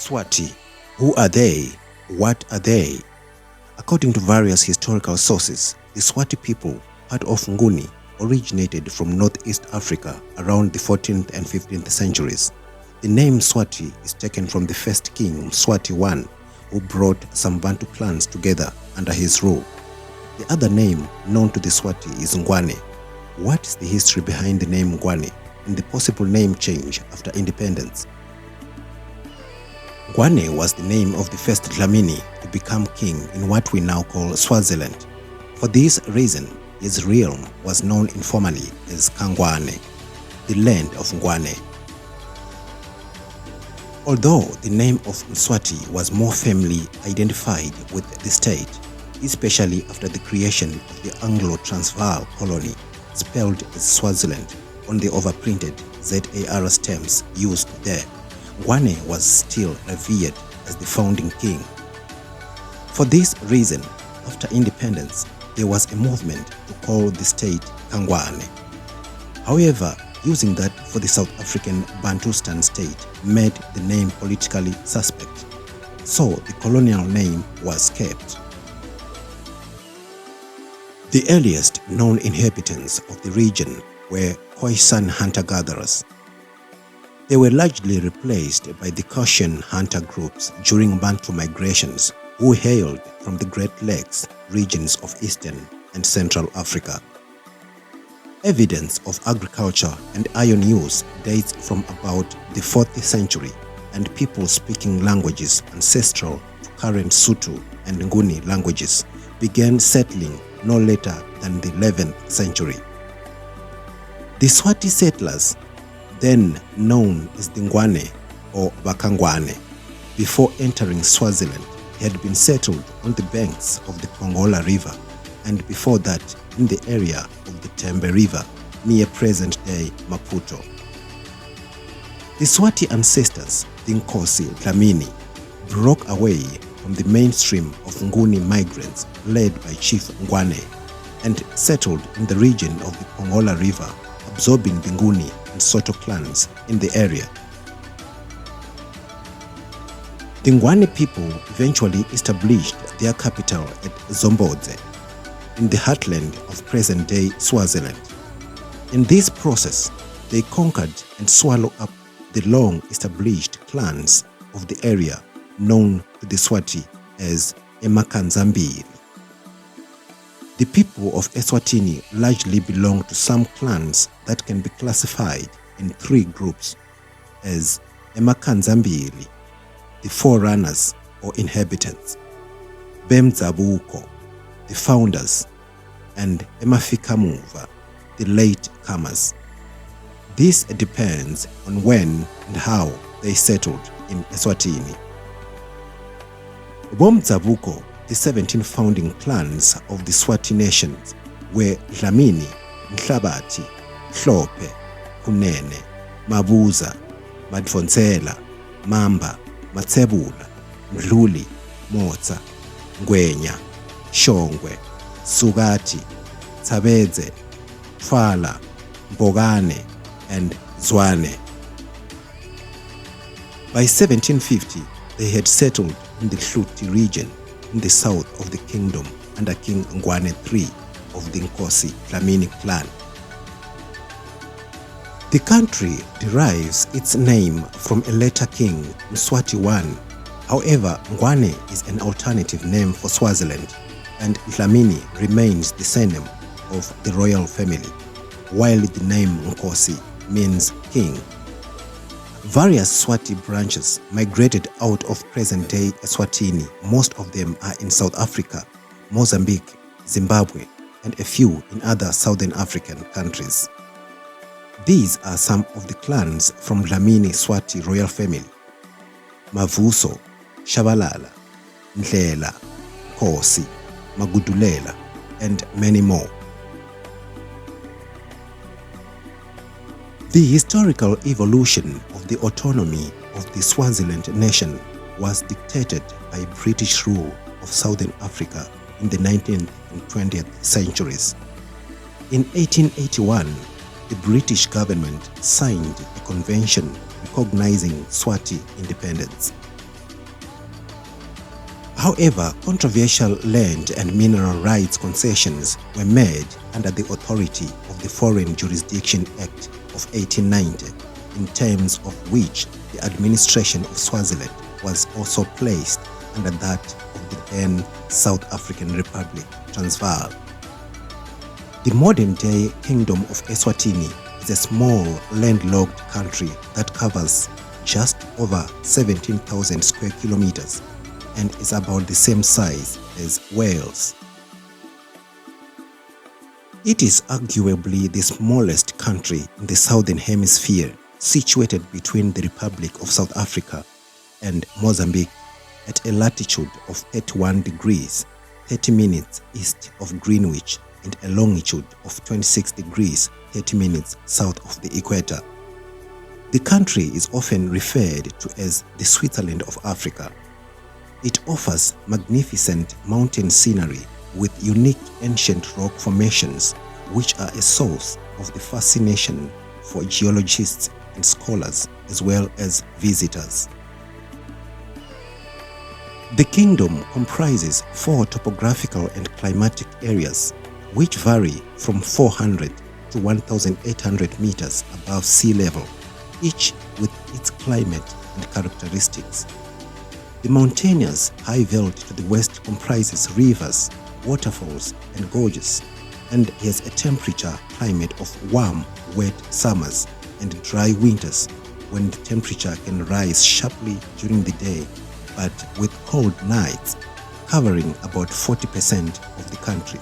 Swati. Who are they? What are they? According to various historical sources, the Swati people, part of Nguni, originated from northeast Africa around the 14th and 15th centuries. The name Swati is taken from the first king, Mswati I, who brought some Bantu clans together under his rule. The other name known to the Swati is Nguni. What is the history behind the name Nguni and the possible name change after independence? Nguni was the name of the first Dlamini to become king in what we now call Swaziland. For this reason, his realm was known informally as Kangwane, the land of Ngwane. Although the name of Mswati was more firmly identified with the state, especially after the creation of the Anglo-Transvaal colony, spelled as Swaziland on the overprinted ZAR stamps used there, Ngwane was still revered as the founding king. For this reason, after independence, there was a movement to call the state Kangwane. However, using that for the South African Bantustan state made the name politically suspect, so the colonial name was kept. The earliest known inhabitants of the region were Khoisan hunter-gatherers. They were largely replaced by the Caucasian hunter groups during Bantu migrations who hailed from the Great Lakes regions of Eastern and Central Africa. Evidence of agriculture and iron use dates from about the 4th century, and people speaking languages ancestral to current Sotho and Nguni languages began settling no later than the 11th century. The Swati settlers, then known as the Ngwane or Bakangwane, before entering Swaziland, had been settled on the banks of the Pongola River, and before that in the area of the Tembe River near present-day Maputo. The Swati ancestors, the Nkosi Dlamini, broke away from the mainstream of Nguni migrants led by Chief Ngwane and settled in the region of the Pongola River, absorbing the Nguni and Soto clans in the area. The Ngwane people eventually established their capital at Zombodze, in the heartland of present-day Swaziland. In this process, they conquered and swallowed up the long-established clans of the area known to the Swati as Emakanzambiri. The people of Eswatini largely belong to some clans that can be classified in 3 groups as Emakanzambiri, the forerunners or inhabitants, Bemzabuko, the founders, and Emafikamuva, the latecomers. This depends on when and how they settled in Eswatini. Bomzabuko, the 17 founding clans of the Swati nations, were Dlamini, Mhlabati, Hlope, Kunene, Mabuza, Madvonsela, Mamba, Matsebula, Mdluli, Motsa, Ngwenya, Shongwe, Sugati, Tsabedze, Twala, Mbogane, and Zwane. By 1750, they had settled in the Hluti region in the south of the kingdom under King Ngwane III of the Nkosi Dlamini clan. The country derives its name from a later king, Mswati I. However, Ngwane is an alternative name for Swaziland, and Dlamini remains the surname of the royal family, while the name Nkosi means king. Various Swati branches migrated out of present-day Eswatini. Most of them are in South Africa, Mozambique, Zimbabwe, and a few in other Southern African countries. These are some of the clans from Dlamini Swati royal family: Mavuso, Shabalala, Ndlela, Khosi, Magudulela, and many more. The historical evolution of the autonomy of the Swaziland nation was dictated by British rule of Southern Africa in the 19th and 20th centuries. In 1881, the British government signed a convention recognizing Swati independence. However, controversial land and mineral rights concessions were made under the authority of the Foreign Jurisdiction Act of 1890, in terms of which the administration of Swaziland was also placed under that of the then South African Republic, Transvaal. The modern-day Kingdom of Eswatini is a small landlocked country that covers just over 17,000 square kilometers and is about the same size as Wales. It is arguably the smallest country in the Southern Hemisphere, situated between the Republic of South Africa and Mozambique at a latitude of 31 degrees, 30 minutes east of Greenwich and a longitude of 26 degrees, 30 minutes south of the equator. The country is often referred to as the Switzerland of Africa. It offers magnificent mountain scenery with unique ancient rock formations, which are a source of the fascination for geologists and scholars as well as visitors. The kingdom comprises 4 topographical and climatic areas, which vary from 400 to 1,800 meters above sea level, each with its climate and characteristics. The mountainous high veld to the west comprises rivers, waterfalls, and gorges, and has a temperature climate of warm, wet summers and dry winters, when the temperature can rise sharply during the day, but with cold nights, covering about 40% of the country.